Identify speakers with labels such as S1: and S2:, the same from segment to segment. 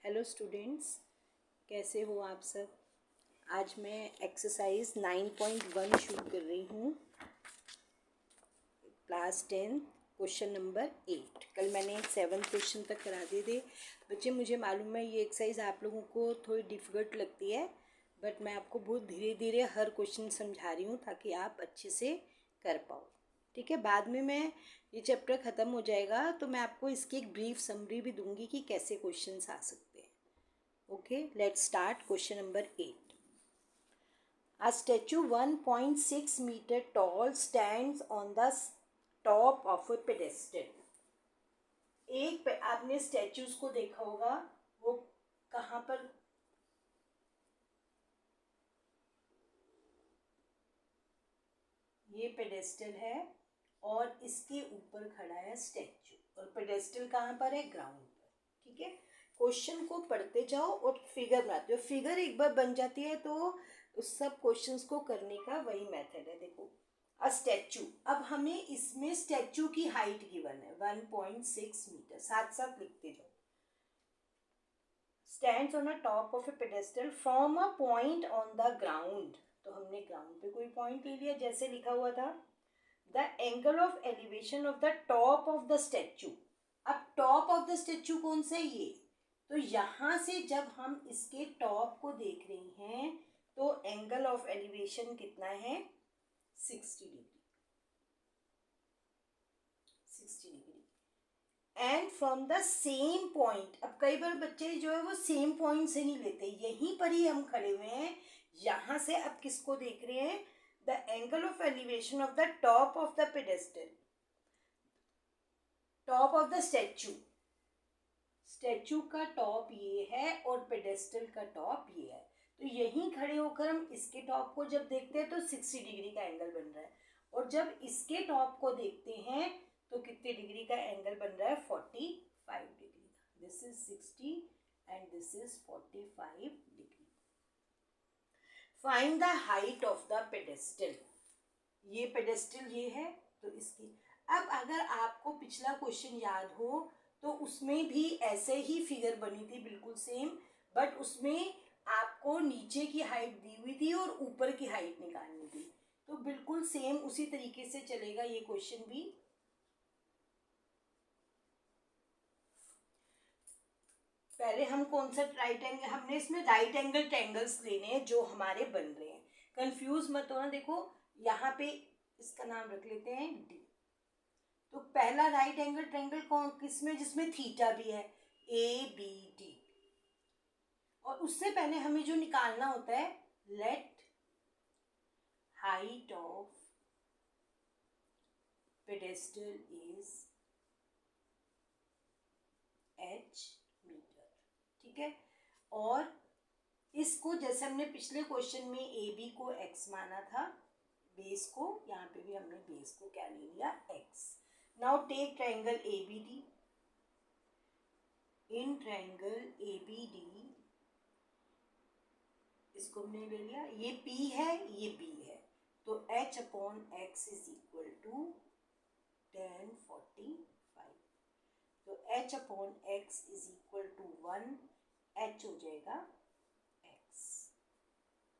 S1: Hello students, कैसे हो आप सब। आज मैं एक्सरसाइज 9.1 शुरू कर रही हूँ। Class 10 question number 8। कल मैंने 7 क्वेश्चन तक करा दिए थे बच्चे। मुझे मालूम है ये एक्सरसाइज आप लोगों को थोड़ी डिफ़िकल्ट लगती है, बट मैं आपको बहुत धीरे धीरे हर क्वेश्चन समझा रही हूँ ताकि आप अच्छे से कर पाओ। ठीक है, बाद में मैं ये चैप्टर ख़त्म हो जाएगा तो मैं आपको इसकी एक ब्रीफ समरी भी दूंगी कि कैसे क्वेश्चंस आ सकते हैं। Okay, let's start question number 8. A statue 1.6 meter tall stands on the top of a pedestal. आपने स्टैचूज को देखा होगा, वो कहाँ पर, ये पेडेस्टल है और इसके ऊपर खड़ा है स्टैचू। और पेडेस्टल कहाँ पर है? ग्राउंड पर। ठीक है, क्वेश्चन को पढ़ते जाओ और फिगर बनाते हो। फिगर एक बार बन जाती है तो उस सब क्वेश्चंस को करने का वही मेथड है। देखो, अ स्टैचू, अब हमें इसमें स्टैचू की हाइट गिवन है 1.6 मीटर, साथ साथ लिखते जाओ। Stands on a top of A pedestal from a point on the ground, तो हमने ग्राउंड पे कोई पॉइंट ले लिया जैसे लिखा हुआ था। The angle of elevation of the top of the statue, अब टॉप ऑफ द स्टैचू कौन सा है? ये। तो यहां से जब हम इसके टॉप को देख रहे हैं तो एंगल ऑफ एलिवेशन कितना है? 60 degree. 60 degree. And from the same point, अब कई बार बच्चे जो है वो सेम पॉइंट से नहीं लेते, यहीं पर ही हम खड़े हुए हैं, यहां से अब किसको देख रहे हैं? The angle of elevation of the top of the pedestal, top of the statue. Statue का टॉप ये है और पेडेस्टल का टॉप ये है, तो यहीं खड़े होकर हम इसके टॉप को जब देखते हैं तो 60 डिग्री का एंगल बन रहा है, और जब इसके टॉप को देखते हैं तो कितने डिग्री का एंगल बन रहा है? 45 डिग्री का। This is 60 and this is 45 degree. Find the height of the pedestal, ये पेडेस्टल ये है तो इसकी। अब अगर आपको पिछला क्वेश्चन याद हो तो उसमें भी ऐसे ही फिगर बनी थी बिल्कुल सेम, बट उसमें आपको नीचे की हाइट दी हुई थी और ऊपर की हाइट निकालनी थी, तो बिल्कुल सेम उसी तरीके से चलेगा ये क्वेश्चन भी। पहले हम कौन सा राइट एंगल, हमने इसमें राइट एंगल ट्रायंगल्स लेने हैं जो हमारे बन रहे हैं। कंफ्यूज मत होना। देखो यहाँ पे इसका नाम रख लेते हैं डी। तो पहला राइट एंगल ट्रायंगल कौन किसमें? जिसमें थीटा भी है, ए बी डी। और उससे पहले हमें जो निकालना होता है, let height of pedestal is h metre. ठीक है, और इसको जैसे हमने पिछले क्वेश्चन में ए बी को x माना था, बेस को, यहाँ पे भी हमने बेस को क्या ले लिया? x। Now take triangle A B D. In triangle A B D इसको हमने ले लिया, ये P है ये B है, तो h upon x is equal to tan 45। तो h upon x is equal to 1, h हो जाएगा x।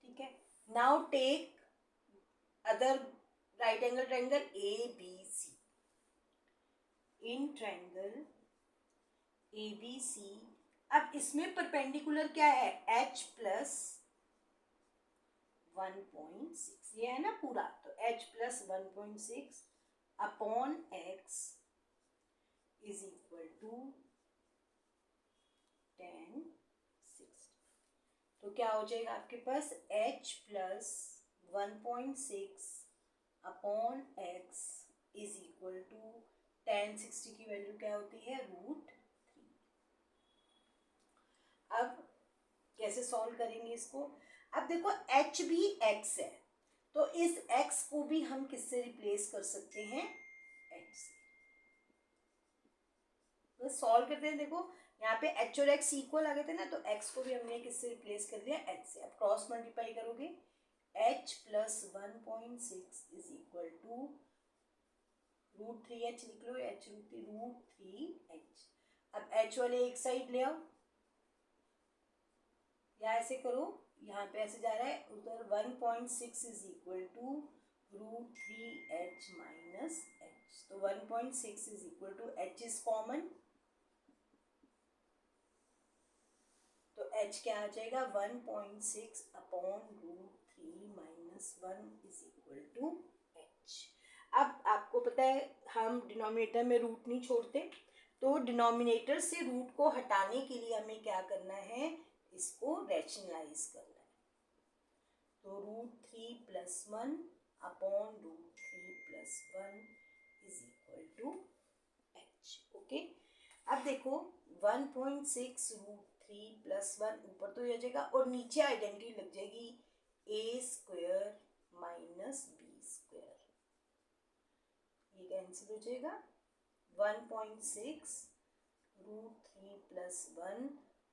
S1: ठीक है, now take other right angle triangle A B C. In triangle A B C, अब इसमें परपेंडिकुलर क्या है? h प्लस 1.6, ये है ना पूरा, तो h plus 1.6 upon x is equal to tan 60। तो क्या हो जाएगा आपके पास? h plus 1.6 upon x is equal to tan 60 की वैल्यू क्या होती है? √3। अब कैसे सॉल्व करेंगे इसको? अब देखो h भी x है, तो इस x को भी हम किससे रिप्लेस कर सकते हैं? h से। तो सॉल्व करते हैं। देखो यहाँ पे h और x इक्वल आ गए थे ना, तो x को भी हमने किससे रिप्लेस कर दिया? h से। अब क्रॉस मल्टीप्लाई करोगे, h plus 1.6 is equal to √3h लिख लो, h √3h। अब h वाले एक साइड ले आओ, या ऐसे करो, यहाँ पे ऐसे जा रहा है उधर 1.6 is equal to √3h minus h, तो 1.6 is equal to h is common, तो h क्या आ जाएगा 1.6 upon √3 minus 1 is equal to h। अब आपको पता है हम डिनोमिनेटर में रूट नहीं छोड़ते, तो डिनोमिनेटर से रूट को हटाने के लिए हमें क्या करना है, इसको रैशनलाइज करना है। तो √3 plus 1 upon √3 plus 1 is equal to h। Okay, अब देखो 1.6 √3 प्लस 1 ऊपर तो आ जाएगा और नीचे आइडेंटिटी लग जाएगी a square minus b square, ये कैंसिल हो जाएगा। 1.6 √3 प्लस 1,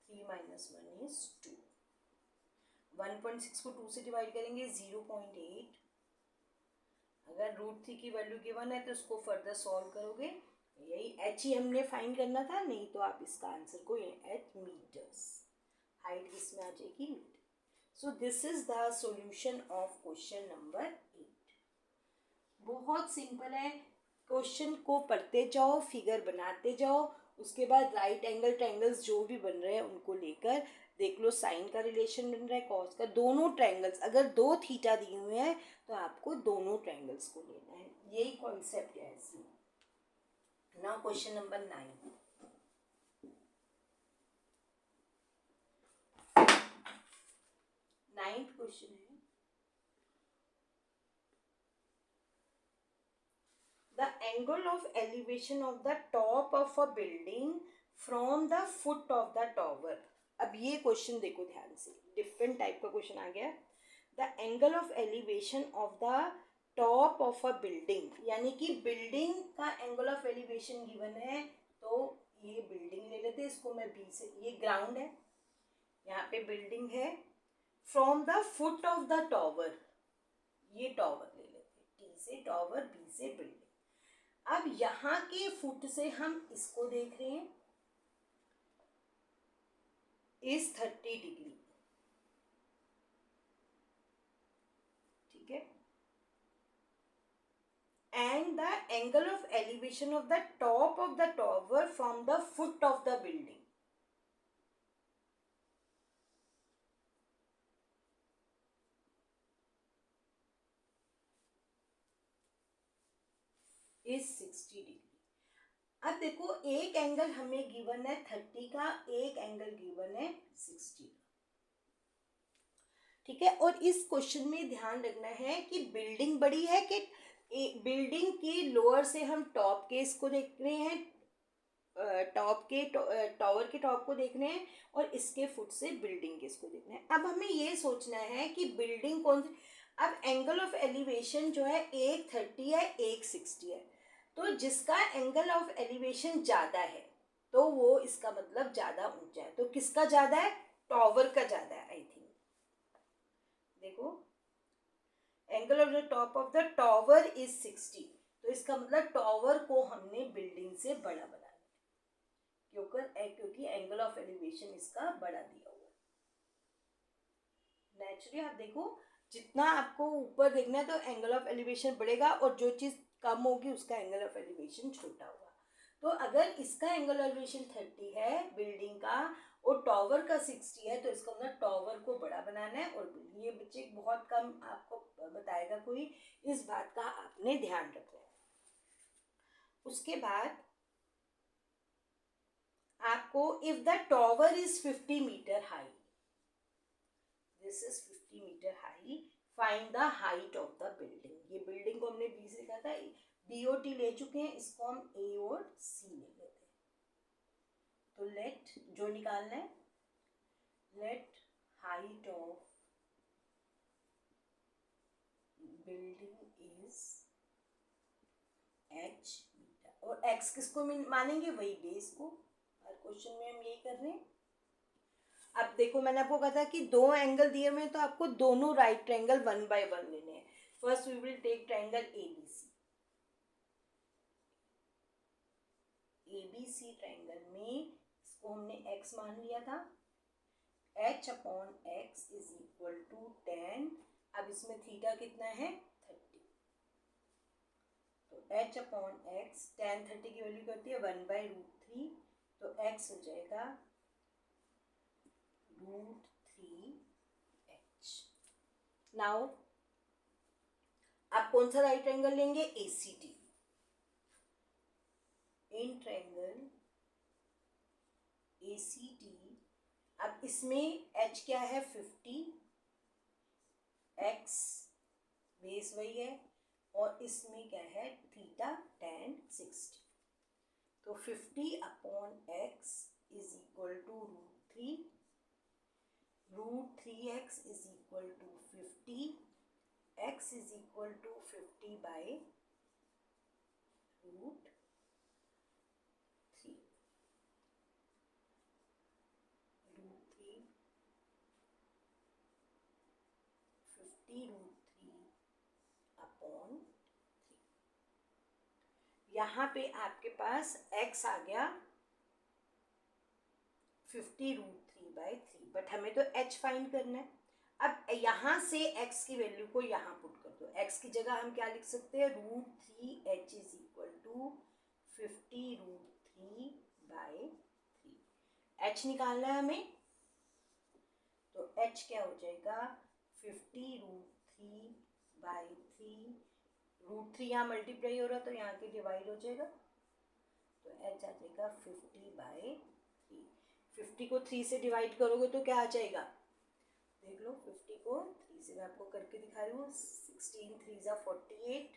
S1: 3 माइनस 1 इज 2। 1.6 को 2 से डिवाइड करेंगे 0.8। अगर √3 की वैल्यू गिवन है तो इसको फर्दर सॉल्व करोगे, यही h ही हमने फाइंड करना था, नहीं तो आप इसका आंसर को h मीटर्स, हाइट किसमें आ जाएगी metre. So this is the solution of question number 8। बहुत सिंपल है, क्वेश्चन को पढ़ते जाओ, फिगर बनाते जाओ, उसके बाद राइट एंगल ट्रायंगल्स जो भी बन रहे हैं उनको लेकर देख लो, साइन का रिलेशन बन रहा है, कॉस का, दोनों ट्रायंगल्स, अगर 2 थीटा दिए हुए हैं तो आपको दोनों ट्रायंगल्स को लेना है, यही कॉन्सेप्ट है इसमें। Now question number 9। Ninth question है, the angle of elevation of the top of a building from the foot of the tower। अब ये क्वेश्चन देखो ध्यान से, डिफरेंट टाइप का क्वेश्चन आ गया। The angle of elevation of the top of a building, यानी कि बिल्डिंग का एंगल ऑफ एलिवेशन गिवन है, तो ये बिल्डिंग ले लेते, इसको मैं बी से, ये ग्राउंड है, यहाँ पे बिल्डिंग है, from the foot of the tower, ये टॉवर ले लेते, टी से टॉवर, बी से बिल्डिंग। अब यहाँ के फुट से हम इसको देख रहे हैं इज 30 डिग्री, ठीक है, and the angle of elevation of the top of the tower from the foot of the building is 60 degree. अब देखो एक एंगल हमें गिवन है 30 का, एक एंगल गिवन है 60 का, ठीक है। और इस क्वेश्चन में ध्यान रखना है कि बिल्डिंग बड़ी है कि बिल्डिंग के लोअर से हम टॉप के इसको देख रहे हैं, टॉप के टावर के टॉप को देख रहे हैं, और इसके फुट से बिल्डिंग के इसको देखना है। अब हमें ये सोचना है कि बिल्डिंग कौन सी, अब एंगल ऑफ एलिवेशन जो है एक 30 है, एक 60 है, तो जिसका एंगल ऑफ एलिवेशन ज़्यादा है तो वो इसका मतलब ज़्यादा ऊंचा है, तो किसका ज़्यादा है, टॉवर का ज़्यादा है आई थिंक। देखो angle of the top of the tower is 60, तो इसका मतलब टॉवर को हमने बिल्डिंग से बड़ा बनाया, क्योंकि एंगल ऑफ एलिवेशन इसका बड़ा दिया हुआ है। नेचुरली आप देखो जितना आपको ऊपर देखना है तो एंगल ऑफ एलिवेशन बढ़ेगा, और जो चीज़ कम होगी उसका एंगल ऑफ एलिवेशन छोटा होगा। तो अगर इसका एंगल ऑफ एलिवेशन 30 है बिल्डिंग का और टॉवर का 60 है, तो इसका मतलब टॉवर को बड़ा बनाना है, और ये बच्चे बहुत कम आपको बताएगा कोई, इस बात का आपने ध्यान रखना है। उसके बाद आपको if the tower is 50 metre high, this is 50 metre high, find the height of the building. ये बिल्डिंग को हमने बी से लिखा था, बीओटी ले चुके हैं, इसको हम ए और सी ले लेते हैं। तो लेट जो निकालना है, let height of building is h metre, और x किसको मानेंगे, वही बेस को, हर क्वेश्चन में हम यही कर रहे हैं। अब देखो मैंने आपको कहा था कि दो एंगल दिए हुए हैं तो आपको दोनों राइट ट्रायंगल 1 by 1 लेने हैं। First we will take triangle ABC. ABC triangle में इसको हमने x मान लिया था, h upon x is equal to 10, अब इसमें थीटा कितना है 30, तो h अपॉन x, tan 30 की वैल्यू करती है 1/√3, तो x हो जाएगा √3h। नाउ आप कौन सा राइट एंगल लेंगे, ACD, इन ट्रायंगल ACD। अब इसमें h क्या है 50, x बेस वही है, और इसमें क्या है थीटा tan 60, तो 50 upon x is equal to √3, √3x is equal to 50, x is equal to 50 by √3, 50√3 upon 3। यहाँ पे आपके पास x आ गया 50√3/3, बट हमें तो h फाइंड करना है। अब यहाँ से x की वैल्यू को यहाँ पुट कर दो, x की जगह हम क्या लिख सकते हैं, √3h is equal to 50√3/3, h निकालना है हमें, तो h क्या हो जाएगा 50√3/3, √3 यहाँ मल्टीप्लाई हो रहा तो यहाँ के डिवाइड हो जाएगा, तो h आ जाएगा 50/3। 50 को 3 से डिवाइड करोगे तो क्या आ जाएगा, देख लो, 50 को 3 से मैं आपको करके दिखा रही हूँ, 16 3 ज़ा 48,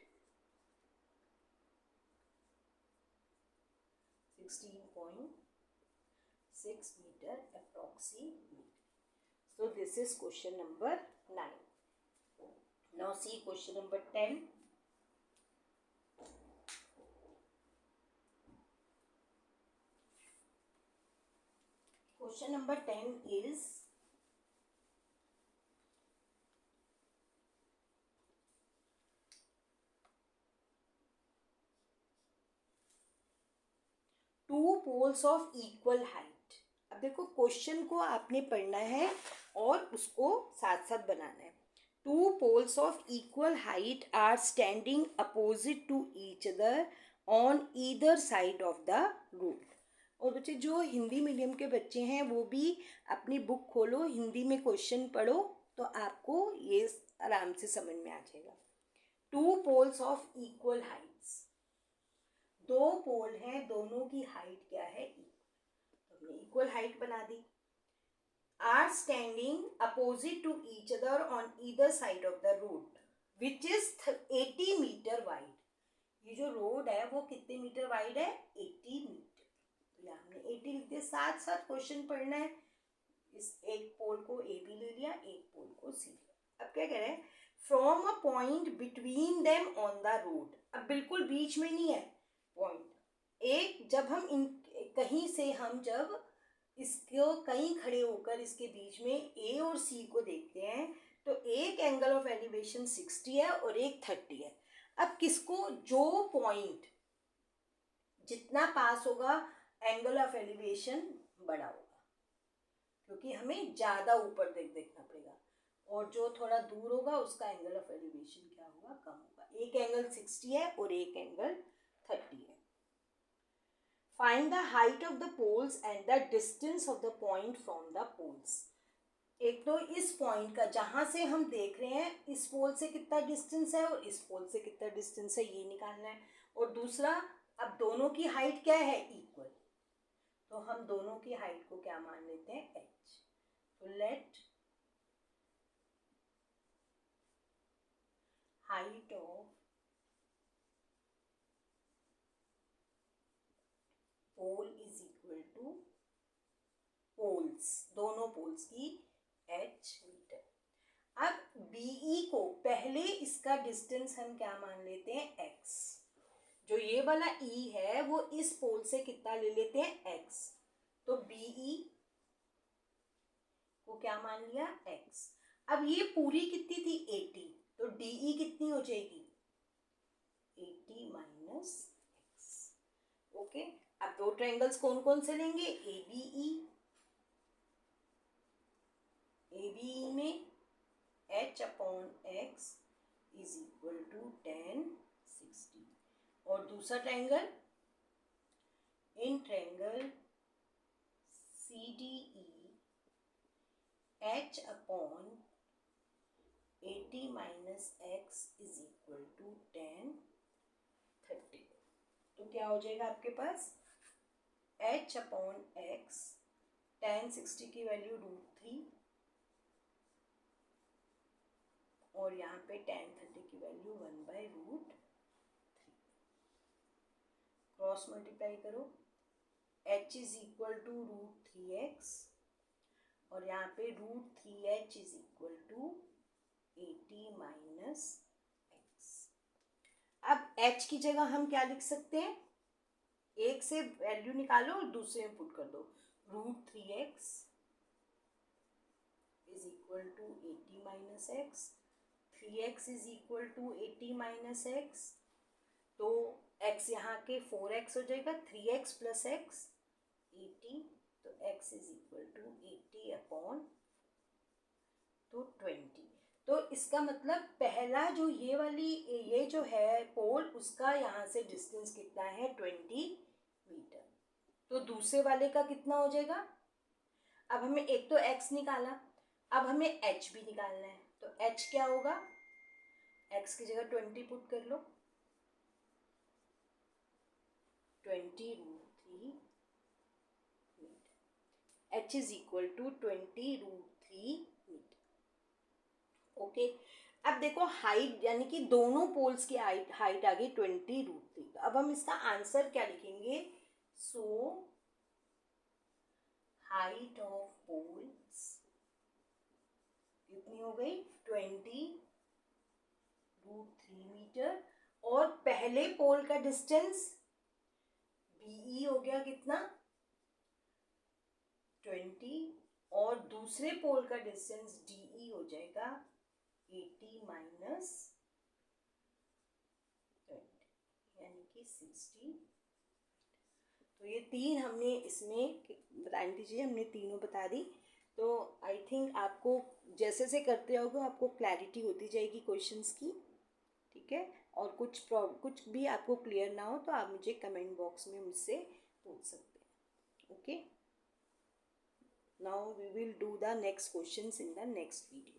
S1: 16.6 metre approximately. So this is question number 9. Now see question number 10. Question number 10 is two poles of equal height. अब देखो क्वेश्चन को आपने पढ़ना है और उसको साथ साथ बनाना है। Two poles of equal height are standing opposite to each other on either side of the road. और बच्चे जो हिंदी मीडियम के बच्चे हैं वो भी अपनी बुक खोलो, हिंदी में क्वेश्चन पढ़ो, तो आपको ये आराम से समझ में आ जाएगा। Two poles of equal heights, दो पोल हैं, दोनों की हाइट क्या है, तो हमने इक्वल हाइट बना दी। Are standing opposite to each other on either side of the road which is 80 metre wide. ये जो रोड है वो कितने मीटर वाइड है, 80 मीटर। तो यहाँ हमने 80 लिख दिया, साथ साथ क्वेश्चन पढ़ना है। इस एक पोल को ए बी ले लिया, एक पोल को सी लिया। अब क्या कह रहे हैं, from a point between them on the road. अब बिल्कुल बीच में नहीं है पॉइंट, एक जब हम इन कहीं से हम जब इसको कहीं खड़े होकर इसके बीच में ए और सी को देखते हैं तो एक एंगल ऑफ एलिवेशन 60 है और एक 30 है। अब किसको, जो पॉइंट जितना पास होगा एंगल ऑफ एलिवेशन बड़ा होगा, क्योंकि हमें ज़्यादा ऊपर देखना पड़ेगा, और जो थोड़ा दूर होगा उसका एंगल ऑफ एलिवेशन क्या होगा, कम होगा। एक एंगल 60 है और एक एंगल 30 है। Find the height of the poles and the distance of the point from the poles. एक तो इस पॉइंट का जहां से हम देख रहे हैं इस पोल से कितना डिस्टेंस है और इस पोल से कितना डिस्टेंस है, ये निकालना है। और दूसरा, अब दोनों की हाइट क्या है, इक्वल, तो हम दोनों की हाइट को क्या मान लेते हैं, h। तो let height of pole is equal to poles, दोनों पोल्स की h मीटर। अब BE को पहले इसका डिस्टेंस हम क्या मान लेते हैं, x। जो ये वाला E है वो इस पोल से कितना ले लेते हैं, x, तो BE को क्या मान लिया, x। अब ये पूरी कितनी थी, 80, तो DE कितनी हो जाएगी, 80 माइनस x। ओके, अब दो ट्रायंगल्स कौन कौन से लेंगे, ABE, दूसरा triangle, in triangle CDE h upon 80 minus x is equal to tan 30। तो क्या हो जाएगा आपके पास h अपॉन x, tan 60 की वैल्यू √3 और यहाँ पे tan 30 की वैल्यू 1/√3। क्रॉस मल्टीप्लाई करो, h is equal to √3x और यहाँ पे √3h is equal to 80 minus x। अब h की जगह हम क्या लिख सकते हैं, एक से वैल्यू निकालो और दूसरे में पुट कर दो। √3x is equal to 80 minus x, 3x is equal to 80 minus x, तो x यहाँ के 4x हो जाएगा, 3x प्लस x 80, तो x is equal to 80 upon तो 20। तो इसका मतलब पहला जो ये जो है पोल, उसका यहाँ से डिस्टेंस कितना है 20 मीटर। तो दूसरे वाले का कितना हो जाएगा, अब हमें एक तो x निकाला, अब हमें h भी निकालना है। तो h क्या होगा, x की जगह 20 पुट कर लो, 20 √3 metre, h is equal to 20 √3 metre. Okay, अब देखो हाइट यानी कि दोनों पोल्स की हाइट आ गई 20 √3। अब हम इसका आंसर क्या लिखेंगे, सो हाइट ऑफ पोल्स कितनी हो गई 20 √3 मीटर, और पहले पोल का डिस्टेंस BE हो गया कितना 20, और दूसरे पोल का डिस्टेंस DE हो जाएगा 80 माइनस 20 यानी कि 60। तो ये तीन हमने इसमें बताने दीजिए, हमने तीनों बता दी। तो आई थिंक आपको जैसे से करते रहोगे आपको क्लैरिटी होती जाएगी क्वेश्चंस की, ठीक है। और कुछ भी आपको क्लियर ना हो तो आप मुझे कमेंट बॉक्स में मुझसे पूछ सकते हैं। Okay, now we will do the next questions in the next video.